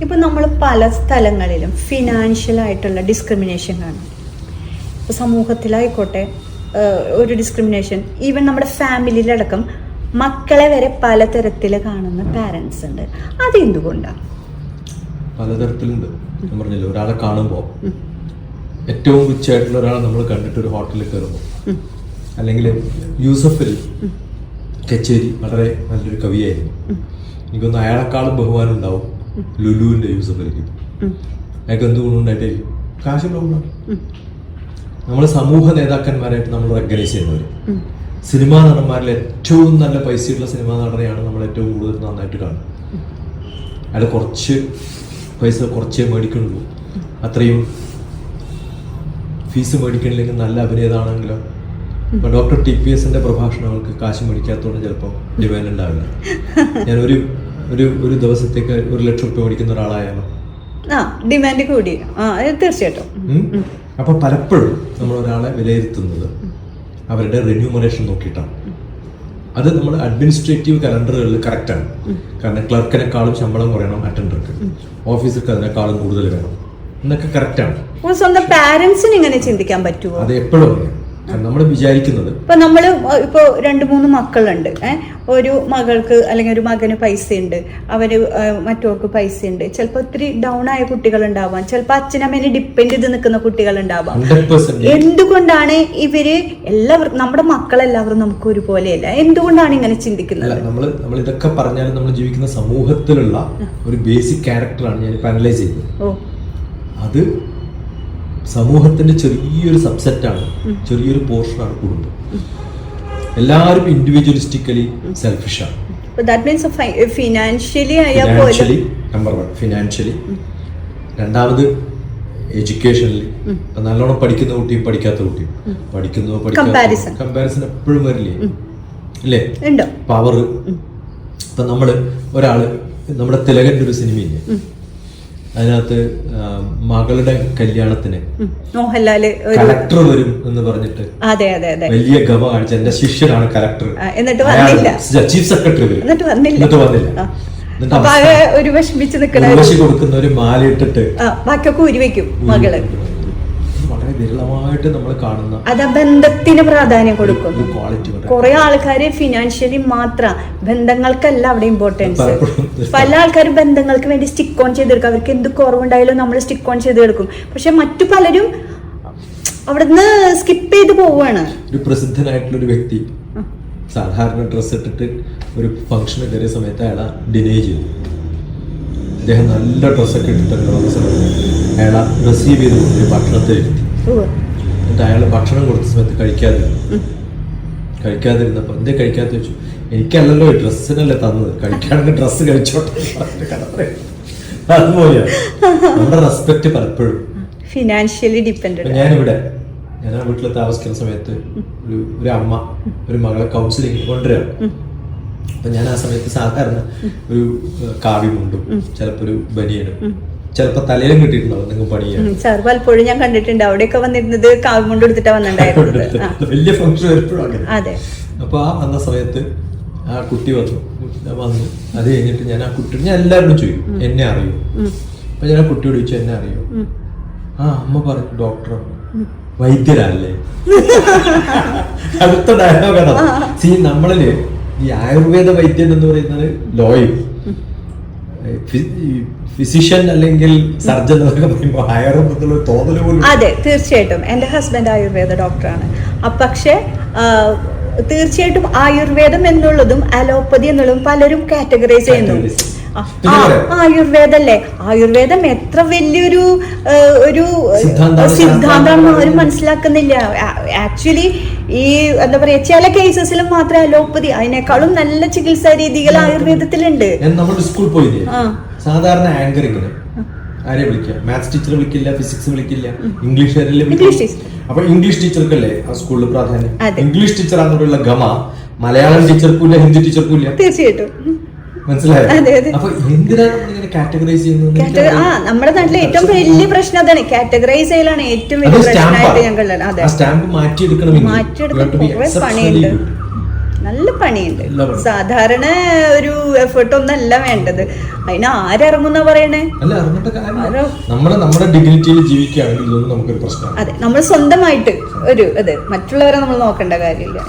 ഇപ്പം നമ്മൾ പല സ്ഥലങ്ങളിലും ഫിനാൻഷ്യലായിട്ടുള്ള ഡിസ്ക്രിമിനേഷൻ കാണും. ഇപ്പോൾ സമൂഹത്തിലായിക്കോട്ടെ ഒരു ഡിസ്ക്രിമിനേഷൻ, ഈവൻ നമ്മുടെ ഫാമിലിയിലടക്കം മക്കളെ വരെ പലതരത്തിൽ കാണുന്ന പാരൻസ് ഉണ്ട്. അതെന്തുകൊണ്ടാണ്? പലതരത്തിലുണ്ട്. ഞാൻ പറഞ്ഞില്ല, ഒരാളെ കാണുമ്പോൾ ഏറ്റവും റിച്ച് ആയിട്ടുള്ള ഒരാളെ നമ്മൾ കണ്ടിട്ട് ഒരു ഹോട്ടലിൽ കയറുമ്പോൾ, അല്ലെങ്കിൽ യൂസഫിൽ കച്ചേരി വളരെ നല്ലൊരു കവിയായിരുന്നു, എനിക്കൊന്ന് അയാളെക്കാളും ബഹുമാനം ഉണ്ടാവും ലുലുവിൻ്റെ യൂസഫിലേക്ക്. അയാൾക്ക് എന്ത് ഗുണമുണ്ടായിട്ടായിരിക്കും? കാശുള്ള ഗുണമാണ്. നമ്മൾ സമൂഹ നേതാക്കന്മാരായിട്ട് നമ്മൾ റെക്കഗ്നൈസ് ചെയ്യുന്നവർ, സിനിമാ നടന്മാരിൽ ഏറ്റവും നല്ല പൈസയുള്ള സിനിമാ നടനെയാണ് നമ്മൾ ഏറ്റവും കൂടുതൽ നന്നായിട്ട് കാണുന്നത്. അയാൾ കുറച്ച് പൈസ കുറച്ചേ മേടിക്കുന്നുള്ളൂ, അത്രയും ഫീസ് മേടിക്കണില്ലെങ്കിൽ നല്ല അഭിനേതാണെങ്കിലോ. ഇപ്പൊ ഡോക്ടർ TPSന്റെ പ്രഭാഷണങ്ങൾക്ക് കാശ് മേടിക്കാത്തതുകൊണ്ട് ചിലപ്പോൾ ഡിമാൻഡ് ഉണ്ടാവില്ല. ഞാൻ ഒരു ദിവസത്തേക്ക് 1 ലക്ഷം രൂപ മേടിക്കുന്ന ഒരാളായാലോ ഡിമാൻഡ് കൂടി. തീർച്ചയായിട്ടും. അപ്പൊ പലപ്പോഴും നമ്മൾ ഒരാളെ വിലയിരുത്തുന്നത് അവരുടെ റെന്യൂമറേഷൻ നോക്കിയിട്ടാണ്. അത് നമ്മൾ അഡ്മിനിസ്ട്രേറ്റീവ് കലണ്ടറുകളിൽ കറക്റ്റാണ്. കാരണം ക്ലർക്കിനെക്കാളും ശമ്പളം കുറയണം അറ്റൻഡർക്ക്, ഓഫീസർക്ക് അതിനേക്കാളും കൂടുതൽ വേണം എന്നൊക്കെ കറക്റ്റാണ്. സ്വന്തം പാരന്റ്സിന് ഇങ്ങനെ ചിന്തിക്കാൻ പറ്റുമോ? അത് എപ്പോഴും നമ്മൾ വിചാരിക്കുന്നത്, ഇപ്പൊ നമ്മള് ഇപ്പൊ 2-3 മക്കളുണ്ട്, ഒരു മകൾക്ക് അല്ലെങ്കിൽ ഒരു മകന് പൈസ ഉണ്ട്, അവര് മറ്റവർക്ക് പൈസ ഉണ്ട്. ചിലപ്പോ ഒത്തിരി ഡൗൺ ആയ കുട്ടികൾ ഉണ്ടാവാം, ചിലപ്പോ അച്ഛനമ്മേനെ ഡിപ്പെൻഡ് ചെയ്ത് നിൽക്കുന്ന കുട്ടികൾ ഉണ്ടാവാം. എന്തുകൊണ്ടാണ് ഇവര് എല്ലാവർക്കും, നമ്മുടെ മക്കളെല്ലാവരും നമുക്ക് ഒരുപോലെയല്ല, എന്തുകൊണ്ടാണ് ഇങ്ങനെ ചിന്തിക്കുന്നത്? നമ്മൾ ഇതൊക്കെ പറഞ്ഞാലും നമ്മൾ ജീവിക്കുന്ന സമൂഹത്തിലുള്ള ഒരു ബേസിക് ക്യാരക്ടറാണ് ഞാൻ അനലൈസ് ചെയ്തത്. അത് സമൂഹത്തിന്റെ ചെറിയൊരു സബ്സെറ്റാണ്, ചെറിയൊരു പോർഷനാണ് കുടുംബം. എല്ലാവരും ഇൻഡിവിജ്വലിസ്റ്റിക്കലി സെൽഫിഷാണ്. Financially number 1 financially. രണ്ടാമത് എഡ്യൂക്കേഷനിൽ നല്ലോണം പഠിക്കുന്ന കുട്ടിയും പഠിക്കാത്ത കുട്ടിയും, കമ്പാരിസൺ എപ്പോഴും വരില്ലേ അല്ലേ? പവർ. ഇപ്പൊ ഒരാള് നമ്മുടെ തിലകന്റെ ഒരു സിനിമയില്ലേ, അതിനകത്ത് മകളുടെ കല്യാണത്തിന് കലക്ടർ വരും എന്ന് പറഞ്ഞിട്ട് വലിയ ഗമ കാണിച്ച എന്റെ ശിഷ്യനാണ് കലക്ടർ, ചീഫ് സെക്രട്ടറി വരും, എന്നിട്ട് വന്നില്ല. ഉർവശി കൊടുക്കുന്ന ഒരു മാല ഇട്ടിട്ട് ബാക്കിയൊക്കെ ഉരുവയ്ക്കും മകള്. വളരെ വിരളമായിട്ട് നമ്മൾ കാണുന്ന, അത് ബന്ധത്തിന് പ്രാധാന്യം കൊടുക്കുന്നു. കുറെ ആൾക്കാര് ഫിനാൻഷ്യലി മാത്രം, ബന്ധങ്ങൾക്കല്ല അവിടെ ഇമ്പോർട്ടൻസ്. പല ആൾക്കാരും ബന്ധങ്ങൾക്ക് വേണ്ടി സ്റ്റിക്ക് ഓൺ ചെയ്തെടുക്കും, അവർക്ക് എന്ത് കുറവുണ്ടായാലും നമ്മൾ സ്റ്റിക്ക് ഓൺ ചെയ്തെടുക്കും. പക്ഷെ മറ്റു പലരും അവിടുന്ന് സ്കിപ്പ് ചെയ്ത് പോവാണ്. ഒരു പ്രസിദ്ധനായിട്ടുള്ള ഒരു വ്യക്തി സാധാരണ ഡ്രസ് ഇട്ടിട്ട് ഒരു ഫംഗ്ഷന് കയറിയ സമയത്ത് അയാളെ ഡിനേ ചെയ്തു. അദ്ദേഹം നല്ല ഡ്രസ്സൊക്കെ ഇട്ടിട്ട് വന്ന സമയത്ത് അയാളെ റിസീവ് ചെയ്ത് ഒരു ഭക്ഷണത്തിൽ ഇരുത്തി. എന്നിട്ട് അയാൾ ഭക്ഷണം കൊടുത്ത സമയത്ത് കഴിക്കാതിരുന്നപ്പോ എന്തേ കഴിക്കാത്ത വെച്ചു, എനിക്കല്ലല്ലോ ഡ്രസ്സിനല്ലേ തന്നത്, കഴിക്കാണെങ്കിൽ ഡ്രസ്സ് കഴിച്ചോട്ടെ. അതുപോലെയാണ് നമ്മുടെ റെസ്പെക്ട് പലപ്പോഴും ഫിനാൻഷ്യലി ഡിപ്പെൻഡന്റ്. ഞാൻ വീട്ടിൽ താമസിക്കുന്ന സമയത്ത് ഒരു അമ്മ ഒരു മകളെ കൗൺസിലിംഗ് കൊണ്ടുവരാണ്. അപ്പൊ ഞാൻ ആ സമയത്ത് സാധാരണ ഒരു കാവ്യമുണ്ടും ചിലപ്പോ ഒരു ബനിയനും ചിലപ്പോ തലയിലും കിട്ടിയിട്ടുണ്ടാവും നിങ്ങൾ പണിയാണ്. സാർ പലപ്പോഴും ഞാൻ കണ്ടിട്ടുണ്ട് അവിടെയൊക്കെ വന്നിരുന്നത് കാവ്യമുണ്ട് എടുത്തിട്ടാ വന്നിട്ടുണ്ടായിരുന്നത്. വലിയ ഫംഗ്ഷൻ വരുമ്പോഴും. അപ്പൊ ആ വന്ന സമയത്ത് ആ കുട്ടി വന്നു. അത് കഴിഞ്ഞിട്ട് ഞാൻ ആ കുട്ടി, ഞാൻ എല്ലാവരോടും ചോദിക്കും എന്നെ അറിയൂ. അപ്പൊ ഞാൻ ആ കുട്ടിയോട് ചോദിച്ചു എന്നെ അറിയോ? അമ്മ പറഞ്ഞു ഡോക്ടറാണ്. വൈദ്യരല്ലേ? അടുത്ത ഡയലോഗാണ്. നമ്മളില് ഈ ആയുർവേദ വൈദ്യൻ എന്ന് പറയുന്നത് ലോയും, ഫിസിഷ്യൻ അല്ലെങ്കിൽ സർജൻ എന്നൊക്കെ പറയുമ്പോൾ ആയുർവേദത്തിലുള്ള തോന്നൽ പോലും. അതെ, തീർച്ചയായിട്ടും. എൻ്റെ ഹസ്ബൻഡ് ആയുർവേദ ഡോക്ടറാണ്. പക്ഷേ തീർച്ചയായിട്ടും ആയുർവേദം എന്നുള്ളതും അലോപ്പതി എന്നുള്ളതും പലരും കാറ്റഗറൈസ് ചെയ്യുന്നു. ആയുർവേദല്ലേ, ആയുർവേദം എത്ര വലിയൊരു സിദ്ധാന്തമാണെന്ന് ആരും മനസ്സിലാക്കുന്നില്ല. ആക്ച്വലി ഈ എന്താ പറയാ, ചില കേസസിലും മാത്രമേ അലോപ്പതി, അതിനേക്കാളും നല്ല ചികിത്സാ രീതികൾ ആയുർവേദത്തിലുണ്ട്. നമ്മൾ സ്കൂളിൽ പോയില്ലേ, സാധാരണ ആങ്കറിങ്ങിന് ആരെ വിളിക്കുക? മാത്സ് ടീച്ചർ വിളിക്കില്ല, ഫിസിക്സ് വിളിക്കില്ല, ഇംഗ്ലീഷ് അപ്പൊ ഇംഗ്ലീഷ് ടീച്ചർക്കല്ലേ ആ സ്കൂളിൽ പ്രാധാന്യം. ഇംഗ്ലീഷ് ടീച്ചർ ആണെന്നുള്ള ഗമ മലയാളം ടീച്ചർക്കും ഇല്ല, ഹിന്ദി ടീച്ചർക്കും ഇല്ല. തീർച്ചയായിട്ടും മനസ്സിലായോ? അപ്പൊ എന്തിനാണ് ഇങ്ങനെ കാറ്റഗറൈസ് ചെയ്യുന്നത്? നമ്മുടെ നാട്ടിലെ ഏറ്റവും വലിയ പ്രശ്നം അതാണ്, കാറ്റഗറൈസ് ചെയ്യലാണ് ഏറ്റവും വലിയ പ്രശ്നമായിട്ട് ഞാൻ കണ്ടത്. സ്റ്റാമ്പ് മാറ്റിയെടുക്കണം. പണിയുണ്ട്. നല്ല പണിയുണ്ട്. നല്ല പണി. സാധാരണ ഒരു എഫേർട്ട് ഒന്നല്ല വേണ്ടത്. അതിന് ആരിറങ്ങുന്ന പറയണേ? അല്ല, അറിഞ്ഞിട്ട് കാര്യമില്ല. നമ്മുടെ ഡിഗ്നിറ്റിയിൽ ജീവിക്കുകയാണെങ്കിൽ ഇതൊന്നും നമുക്കൊരു പ്രശ്നമാണ്. അതെ, നമ്മൾ സ്വന്തമായിട്ട് ഒരു മറ്റുള്ളവരെ നമ്മൾ നോക്കേണ്ട കാര്യമില്ല.